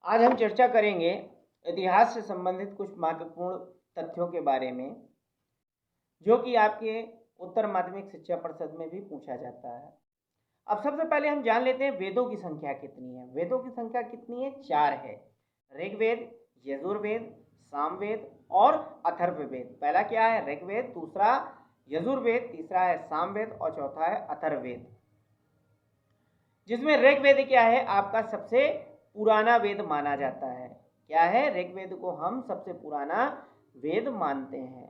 आज हम चर्चा करेंगे इतिहास से संबंधित कुछ महत्वपूर्ण तथ्यों के बारे में, जो कि आपके उत्तर माध्यमिक शिक्षा परिषद में भी पूछा जाता है। अब सबसे पहले हम जान लेते हैं वेदों की संख्या कितनी है। वेदों की संख्या कितनी है? 4 है। ऋग्वेद, यजुर्वेद, सामवेद और अथर्ववेद। पहला क्या है? ऋग्वेद, दूसरा यजुर्वेद, तीसरा है सामवेद और चौथा है अथर्ववेद। जिसमें ऋग्वेद क्या है? आपका सबसे पुराना वेद माना जाता है। क्या है? ऋग्वेद को हम सबसे पुराना वेद मानते हैं।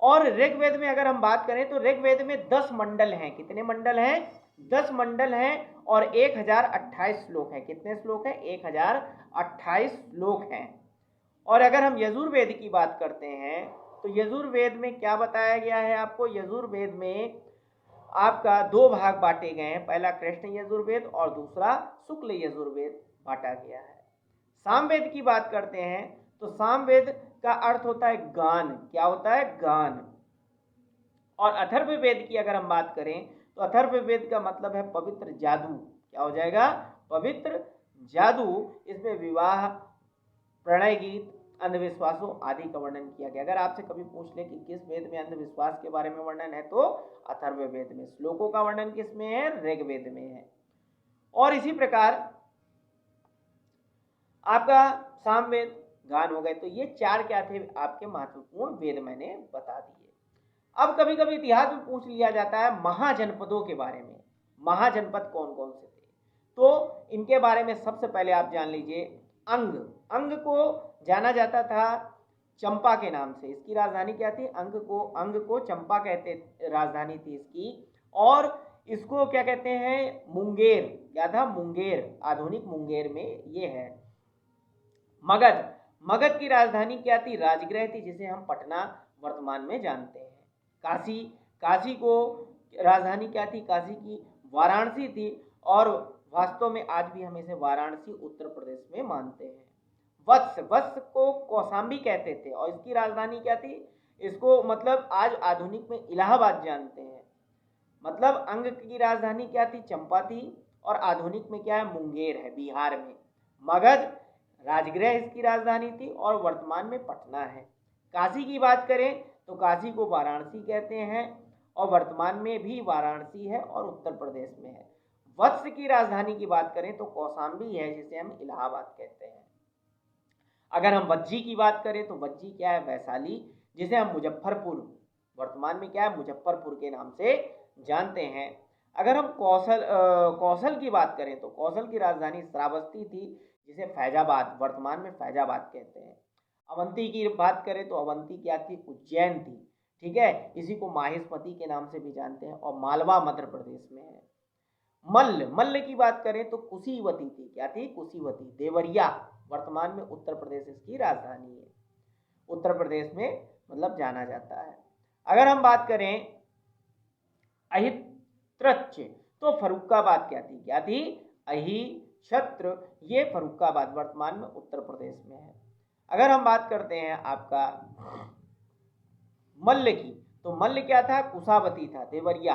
और ऋग्वेद में अगर हम बात करें तो ऋग्वेद में 10 मंडल हैं। कितने मंडल हैं? 10 मंडल हैं और 1028 श्लोक हैं। कितने श्लोक हैं? 1028 श्लोक हैं। और अगर हम यजुर्वेद की बात करते हैं तो यजुर्वेद में क्या बताया गया है आपको? यजुर्वेद में आपका 2 भाग बांटे गए हैं। पहला कृष्ण यजुर्वेद और दूसरा शुक्ल यजुर्वेद बांटा गया है। सामवेद की बात करते हैं तो सामवेद का अर्थ होता है गान। क्या होता है? गान। और अथर्ववेद की अगर हम बात करें तो अथर्ववेद का मतलब है पवित्र जादू। क्या हो जाएगा? पवित्र जादू। इसमें विवाह, प्रणय गीत, अंधविश्वासों आदि का वर्णन किया गया। अगर आपसे कभी पूछ ले कि किस वेद में अंधविश्वास के बारे में वर्णन है तो अथर्ववेद में। श्लोकों का वर्णन किस में है? ऋग्वेद में है। और इसी प्रकार आपका सामवेद, गान हो गए। तो ये 4 क्या थे? आपके महत्वपूर्ण वेद मैंने बता दिए। अब कभी कभी इतिहास में पूछ लिया जाता है महाजनपदों के बारे में। महाजनपद कौन कौन से थे? तो इनके बारे में सबसे पहले आप जान लीजिए अंग। अंग को जाना जाता था चंपा के नाम से। इसकी राजधानी क्या थी? अंग को चंपा कहते, राजधानी थी इसकी। और इसको क्या कहते हैं? मुंगेर। क्या था? मुंगेर। आधुनिक मुंगेर में ये है। मगध। मगध की राजधानी क्या थी? राजगृह थी, जिसे हम पटना वर्तमान में जानते हैं। काशी। काशी को राजधानी क्या थी? काशी की वाराणसी थी। और वास्तव में आज भी हम इसे वाराणसी उत्तर प्रदेश में मानते हैं। वत्स। वत्स को कौशाम्बी कहते थे और इसकी राजधानी क्या थी? इसको मतलब आज आधुनिक में इलाहाबाद जानते हैं। मतलब अंग की राजधानी क्या थी? चंपा थी। और आधुनिक में क्या है? मुंगेर है, बिहार में। मगध राजगृह इसकी राजधानी थी और वर्तमान में पटना है। काशी की बात करें तो काशी को वाराणसी कहते हैं और वर्तमान में भी वाराणसी है और उत्तर प्रदेश में है। वत्स की राजधानी की बात करें तो कौशाम्बी है, जिसे हम इलाहाबाद कहते हैं। अगर हम वज्जी की बात करें तो वज्जी क्या है? वैशाली, जिसे हम मुजफ्फरपुर, वर्तमान में क्या है? मुजफ्फरपुर के नाम से जानते हैं। अगर हम कौशल की बात करें तो कौशल की राजधानी श्रावस्ती थी, जिसे फैजाबाद, वर्तमान में फैजाबाद कहते हैं। अवंती की बात करें तो अवंती क्या थी? उज्जैन थी। ठीक है, इसी को माहिष्मती के नाम से भी जानते हैं और मालवा मध्य प्रदेश में है। मल्ल। मल्ल की बात करें तो कुशीवती थी। क्या थी? कुशीवती। देवरिया वर्तमान में उत्तर प्रदेश इसकी राजधानी है। उत्तर प्रदेश में मतलब जाना जाता है। अगर हम बात करें अहित्रच्छ तो फर्रुखाबाद क्या थी? क्या थी? अहिछत्र। ये फर्रुखाबाद वर्तमान में उत्तर प्रदेश में है। अगर हम बात करते हैं आपका मल्ल की तो मल्ल क्या था? कुशावती था, देवरिया।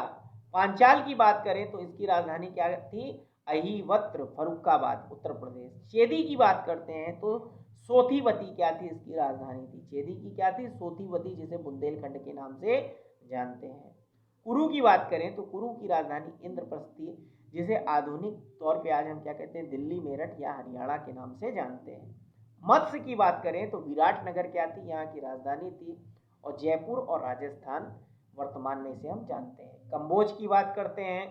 पांचाल की बात करें तो इसकी राजधानी क्या थी? अहिवत्र, फर्रुखाबाद, उत्तर प्रदेश। चेदी की बात करते हैं तो सोथीवती क्या थी? इसकी राजधानी थी। चेदी की क्या थी? सोथीवती, जिसे बुंदेलखंड के नाम से जानते हैं। कुरु की बात करें तो कुरु की राजधानी इंद्रप्रस्थ थी, जिसे आधुनिक तौर पे आज हम क्या कहते हैं? दिल्ली, मेरठ या हरियाणा के नाम से जानते हैं। मत्स्य की बात करें तो विराटनगर क्या थी? यहाँ की राजधानी थी। और जयपुर और राजस्थान वर्तमान में इसे हम जानते हैं। कंबोज की बात करते हैं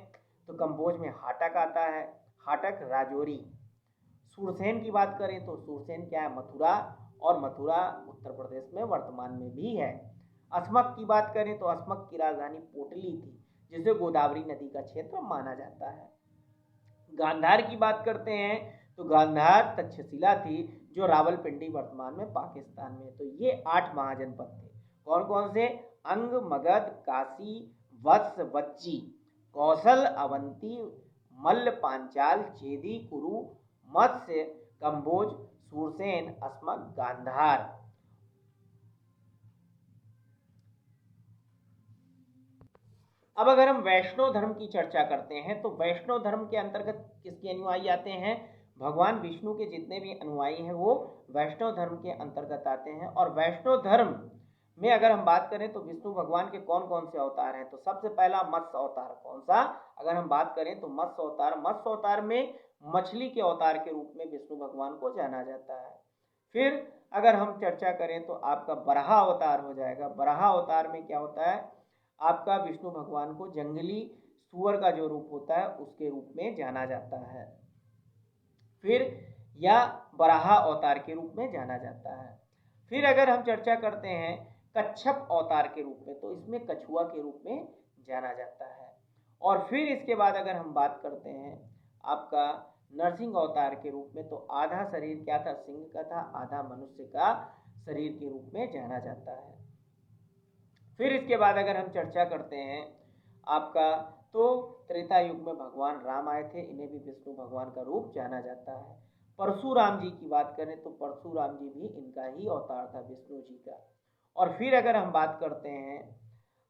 तो कंबोज में हाटक आता है। हाटक राजौरी। सूरसेन की बात करें तो सूरसेन क्या है? मथुरा। और मथुरा उत्तर प्रदेश में वर्तमान में भी है। अस्मक की बात करें तो अस्मक की राजधानी पोटली थी, जिसे गोदावरी नदी का क्षेत्र माना जाता है। गांधार की बात करते हैं तो गांधार तक्षशिला थी, जो रावलपिंडी वर्तमान में पाकिस्तान में। तो ये 8 महाजनपद थे। कौन कौन से? अंग, मगध, काशी, वत्स, वज्जी, कौशल, अवंती, मल्ल, पांचाल, चेदी, कुरु, मत्स्य, कंबोज, सूरसेन, अस्मक, गांधार। अब अगर हम वैष्णव धर्म की चर्चा करते हैं तो वैष्णव धर्म के अंतर्गत किसके अनुयायी आते हैं? भगवान विष्णु के जितने भी अनुयायी हैं वो वैष्णव धर्म के अंतर्गत आते हैं। और वैष्णव धर्म में अगर हम बात करें तो विष्णु भगवान के कौन कौन से अवतार हैं, तो सबसे पहला मत्स्य अवतार। कौन सा? अगर हम बात करें तो मत्स्य अवतार। मत्स्य अवतार में मछली के अवतार के रूप में विष्णु भगवान को जाना जाता है। फिर अगर हम चर्चा करें तो आपका बराह अवतार हो जाएगा। बराह अवतार में क्या होता है, आपका विष्णु भगवान को जंगली सुअर का जो रूप होता है उसके रूप में जाना जाता है, फिर या बराह अवतार के रूप में जाना जाता है। फिर अगर हम चर्चा करते हैं कच्छप अवतार के रूप में, तो इसमें कछुआ के रूप में जाना जाता है। और फिर इसके बाद अगर हम बात करते हैं आपका नरसिंह अवतार के रूप में, तो आधा शरीर क्या था, सिंह का था, आधा मनुष्य का शरीर के रूप में जाना जाता है। फिर इसके बाद अगर हम चर्चा करते हैं आपका, तो त्रेता युग में भगवान राम आए थे, इन्हें भी विष्णु भगवान का रूप जाना जाता है। परशुराम जी की बात करें तो परशुराम जी भी इनका ही अवतार था, विष्णु जी का। और फिर अगर हम बात करते हैं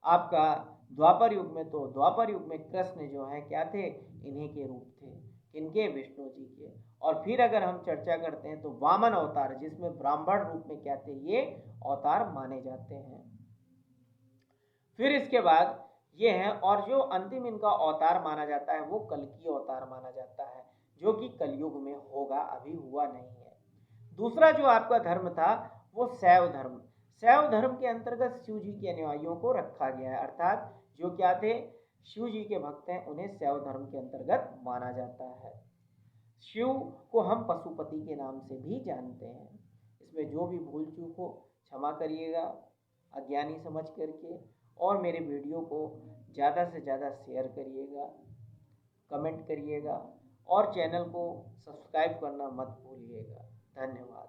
आपका द्वापर युग में, तो द्वापर युग में कृष्ण जो है क्या थे, इन्हीं के रूप थे, किनके, विष्णु जी के। और फिर अगर हम चर्चा करते हैं तो वामन अवतार, जिसमें ब्राह्मण रूप में क्या थे, ये अवतार माने जाते हैं। फिर इसके बाद ये है, और जो अंतिम इनका अवतार माना जाता है वो कल्कि अवतार माना जाता है, जो कि कलयुग में होगा, अभी हुआ नहीं है। दूसरा जो आपका धर्म था वो शैव धर्म। शैव धर्म के अंतर्गत शिव जी के अनुयायियों को रखा गया है, अर्थात जो क्या थे, शिव जी के भक्त हैं, उन्हें शैव धर्म के अंतर्गत माना जाता है। शिव को हम पशुपति के नाम से भी जानते हैं। इसमें जो भी भूल चूक हो क्षमा करिएगा, अज्ञानी समझ करके। और मेरे वीडियो को ज़्यादा से ज़्यादा शेयर करिएगा, कमेंट करिएगा और चैनल को सब्सक्राइब करना मत भूलिएगा। धन्यवाद।